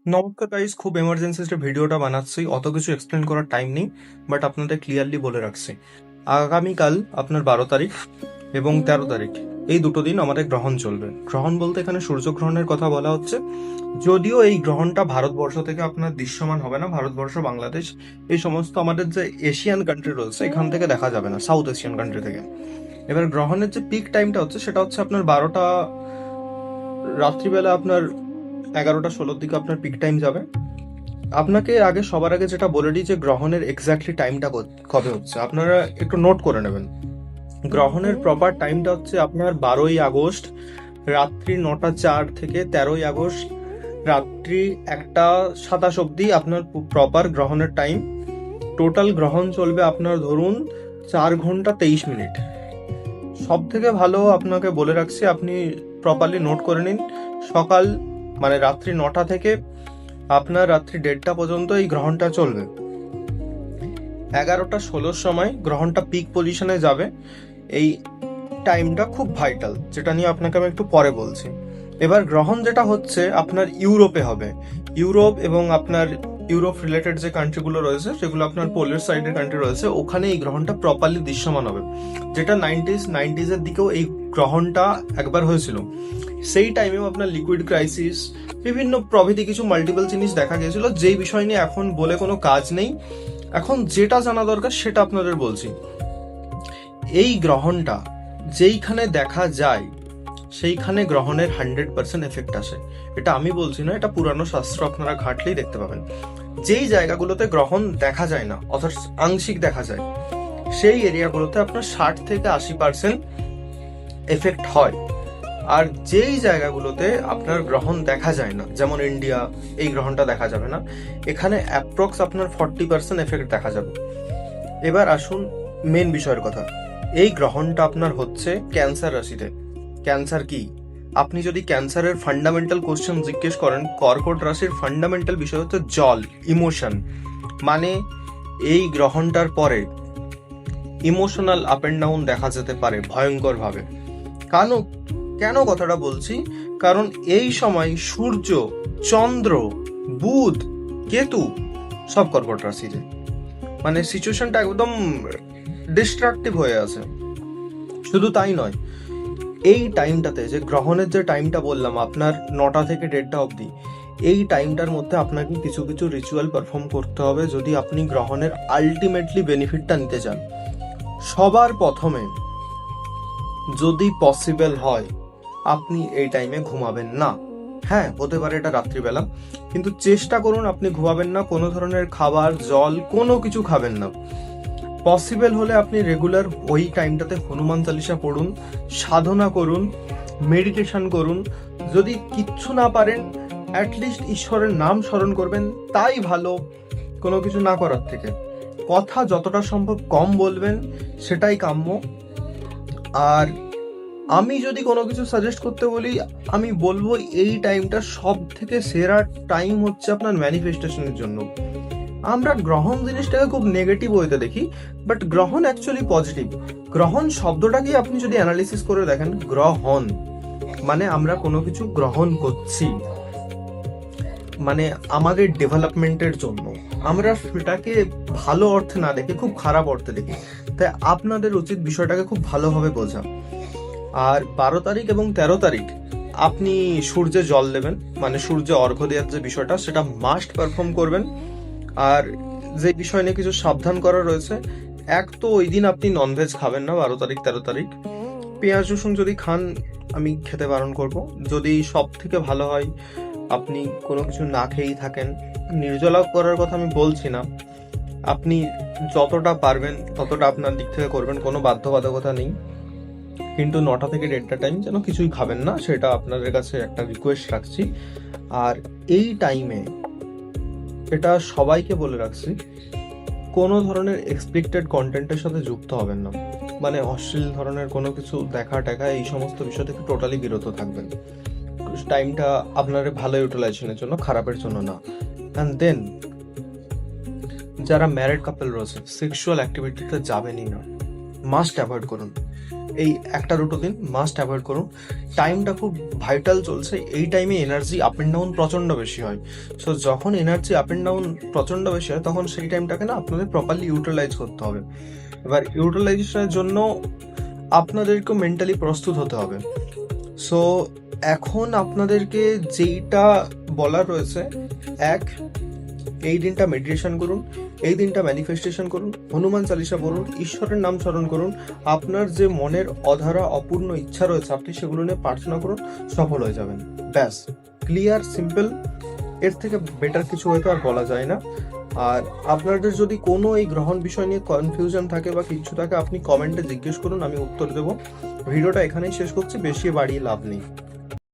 নমস্কার গাইস, খুব এমার্জেন্সিতে ভিডিওটা বানাচ্ছি। অত কিছু এক্সপ্লেন করার টাইম নেই, বাট আপনাদের ক্লিয়ারলি বলে রাখছি। আগামীকাল আপনার 12 তারিখ এবং 13 তারিখ, এই দুটো দিন আমাদের গ্রহণ চলবে। গ্রহণ বলতে এখানে সূর্যগ্রহণের কথা বলা হচ্ছে। যদিও এই গ্রহণটা ভারতবর্ষ থেকে আপনার দৃশ্যমান হবে না, ভারতবর্ষ, বাংলাদেশ, এই সমস্ত আমাদের যে এশিয়ান কান্ট্রি রয়েছে এখান থেকে দেখা যাবে না, সাউথ এশিয়ান কান্ট্রি থেকে। এবার গ্রহণের যে পিক টাইমটা হচ্ছে সেটা হচ্ছে আপনার 12টা রাত্রিবেলা, আপনার 11টা 16 দিকে আপনার পিক টাইম যাবে। আপনাকে আগে সবার আগে যেটা বলে দিই যে গ্রহণের এক্স্যাক্টলি টাইমটা কবে হচ্ছে আপনারা একটু নোট করে নেবেন। গ্রহণের প্রপার টাইমটা হচ্ছে আপনার 12ই আগস্ট রাত্রি 9টা 4 থেকে 13ই আগস্ট রাত্রি 1টা 27 অব্দি আপনার প্রপার গ্রহণের টাইম। টোটাল গ্রহণ চলবে আপনার ধরুন 4 ঘন্টা 23 মিনিট। সব থেকে ভালো আপনাকে বলে রাখছি, আপনি প্রপারলি নোট করে নিন। সকাল মানে রাত্রি 9টা থেকে আপনার রাত্রি 1:30টা পর্যন্ত এই গ্রহণটা চলবে। 11টা 16 সময় গ্রহণটা পিক পজিশনে যাবে। এই টাইমটা খুব ভাইটাল, যেটা নিয়ে আপনাকে আমি একটু পরে বলছি। এবার গ্রহণ যেটা হচ্ছে আপনার ইউরোপে হবে। ইউরোপ এবং আপনার ইউরোপ রিলেটেড যে কান্ট্রিগুলো রয়েছে, সেগুলো আপনার পোলার সাইডের কান্ট্রি রয়েছে, ওখানে এই গ্রহণটা প্রপারলি দৃশ্যমান হবে। যেটা 90s দিকেও এই গ্রহণটা একবার হয়েছিল। সেই টাইমেও আপনার লিকুইড ক্রাইসিস, বিভিন্ন প্রভৃতি কিছু মাল্টিপল জিনিস দেখা গিয়েছিল, যেই বিষয় নিয়ে এখন বলে কোনো কাজ নেই। এখন যেটা জানা দরকার সেটা আপনাদের বলছি। এই গ্রহণটা যেইখানে দেখা যায় সেইখানে গ্রহণের 100% এফেক্ট আসে। এটা আমি বলছি না, এটা পুরানো শাস্ত্র আপনারা ঘাঁটলেই দেখতে পাবেন। যেই জায়গাগুলোতে গ্রহণ দেখা যায় না, অর্থাৎ আংশিক দেখা যায়, সেই এরিয়াগুলোতে আপনার 60 থেকে 80% এফেক্ট হয়। আর যেই জায়গাগুলোতে আপনার গ্রহণ দেখা যায় না, যেমন ইন্ডিয়া, এই গ্রহণটা দেখা যাবে না, এখানে অ্যাপ্রক্স আপনার 40% এফেক্ট দেখা যাবে। এবার আসুন মেন বিষয়ের কথা। এই গ্রহণটা আপনার হচ্ছে ক্যান্সার রাশিতে। ক্যান্সার কি? আপনি যদি ক্যান্সারের ফান্ডামেন্টাল কোশ্চেন জিজ্ঞেস করেন, কর্কট রাশির ফান্ডামেন্টাল বিষয় হচ্ছে জল, ইমোশন। মানে এই গ্রহণটার পরে ইমোশনাল আপ অ্যান্ড ডাউন দেখা যেতে পারে ভয়ঙ্কর ভাবে। কেন কেন কথাটা বলছি? কারণ এই সময় সূর্য, চন্দ্র, বুধ, কেতু সব কর্কট রাশিতে। মানে সিচুয়েশনটা একদম ডিস্ট্রাকটিভ হয়ে আছে। শুধু তাই নয়, এই টাইমটাতে যে গ্রহণের যে টাইমটা বললাম আপনার 9টা থেকে 1:30টা অবধি, এই টাইমটার মধ্যে আপনাকে কিছু কিছু রিচুয়াল পারফর্ম করতে হবে যদি আপনি গ্রহণের আলটিমেটলি বেনিফিটটা নিতে চান। সবার প্রথমে, যদি পসিবল হয়, আপনি এই টাইমে ঘুমাবেন না। হ্যাঁ, হতে পারে এটা রাত্রিবেলা, কিন্তু চেষ্টা করুন আপনি ঘুমাবেন না। কোনো ধরনের খাবার, জল, কোনো কিছু খাবেন না। পসিবল হলে আপনি রেগুলার ওই টাইমটাতে হনুমান চালিসা পড়ুন, সাধনা করুন, মেডিটেশন করুন। যদি কিচ্ছু না পারেন, অ্যাটলিস্ট ঈশ্বরের নাম স্মরণ করবেন, তাই ভালো কোনো কিছু না করার থেকে। কথা যতটা সম্ভব কম বলবেন, সেটাই কাম্য। আর আমি যদি কোনো কিছু সাজেস্ট করতে বলি, আমি বলবো এই টাইমটা সব থেকে সেরা টাইম হচ্ছে আপনার ম্যানিফেস্টেশনের জন্য। আমরা গ্রহণ জিনিসটাকে খুব নেগেটিভ ওয়েতে দেখি, বাট গ্রহণ অ্যাকচুয়ালি পজিটিভ। গ্রহণ শব্দটাকে আপনি যদি অ্যানালিসিস করে দেখেন, গ্রহণ মানে আমরা কোনো কিছু গ্রহণ করছি, মানে আমাদের ডেভেলপমেন্টের জন্য। আমরা সেটাকে ভালো অর্থে না দেখে খুব খারাপ অর্থে দেখি। তাই আপনাদের উচিত বিষয়টাকে খুব ভালোভাবে বোঝা। আর 12 তারিখ এবং 13 তারিখ আপনি সূর্যে জল দেবেন, মানে সূর্যে অর্ঘ্য দেওয়ার যে বিষয়টা, সেটা মাস্ট পারফর্ম করবেন। আর যে বিষয় নিয়ে কিছু সাবধান করা রয়েছে, এক তো ওই দিন আপনি ননভেজ খাবেন না। 12 তারিখ 13 তারিখ পেঁয়াজ রসুন যদি খান, আমি খেতে বারণ করব। যদি সব থেকে ভালো হয় আপনি কোনো কিছু না খেয়েই থাকেন। নির্জলা করার কথা আমি বলছি না, আপনি যতটা পারবেন ততটা আপনার দিক থেকে করবেন, কোনো বাধ্যবাধকতা নেই। কিন্তু 9টা থেকে 1:30টা টাইম যেন কিছুই খাবেন না, সেটা আপনাদের কাছে একটা রিকোয়েস্ট রাখছি। আর এই টাইমে এটা সবাইকে বলে রাখছি, কোনো ধরনের এক্সপেক্টেড কন্টেন্টের সাথে যুক্ত হবেন না। মানে অশ্লীল ধরনের কোনো কিছু দেখা টেকা, এই সমস্ত বিষয় থেকে টোটালি বিরত থাকবেন। টাইমটা আপনার ভালো ইউটিলাইজেশনের জন্য, খারাপের জন্য না। অ্যান্ড দেন যারা ম্যারিড কাপল রয়েছে, সেক্সুয়াল অ্যাক্টিভিটিতে যাবেনই না, মাস্ট অ্যাভয়েড করুন। এই একটা দুটো দিন মাস্ট অ্যাভয়েড করুন। টাইমটা খুব ভাইটাল চলছে, এই টাইমে এনার্জি আপ অ্যান্ড ডাউন প্রচণ্ড বেশি হয়। সো যখন এনার্জি আপ অ্যান্ড ডাউন প্রচণ্ড বেশি হয় তখন সেই টাইমটাকে না আপনাদের প্রপারলি ইউটিলাইজ করতে হবে। এবার ইউটিলাইজেশনের জন্য আপনাদেরকেও মেন্টালি প্রস্তুত হতে হবে। সো এখন আপনাদেরকে যেইটা বলার রয়েছে, এক, এই দিনটা মেডিটেশন করুন, এই দিনটা ম্যানিফেস্টেশন করুন, হনুমান চালিসা পড়ুন, ঈশ্বরের নাম স্মরণ করুন, আপনার যে মনের অধরা অপূর্ণ ইচ্ছা রয়েছে আপনি সেগুলো নিয়ে প্রার্থনা করুন, সফল হয়ে যাবেন। ব্যাস, ক্লিয়ার, সিম্পল, এর থেকে বেটার কিছু হয়তো আর বলা যায় না। আর আপনাদের যদি কোনো এই গ্রহণ বিষয় নিয়ে কনফিউশন থাকে বা কিছু থাকে আপনি কমেন্টে জিজ্ঞেস করুন, আমি উত্তর দেবো। ভিডিওটা এখানেই শেষ করছি, বেশি বাড়িয়ে লাভ নেই।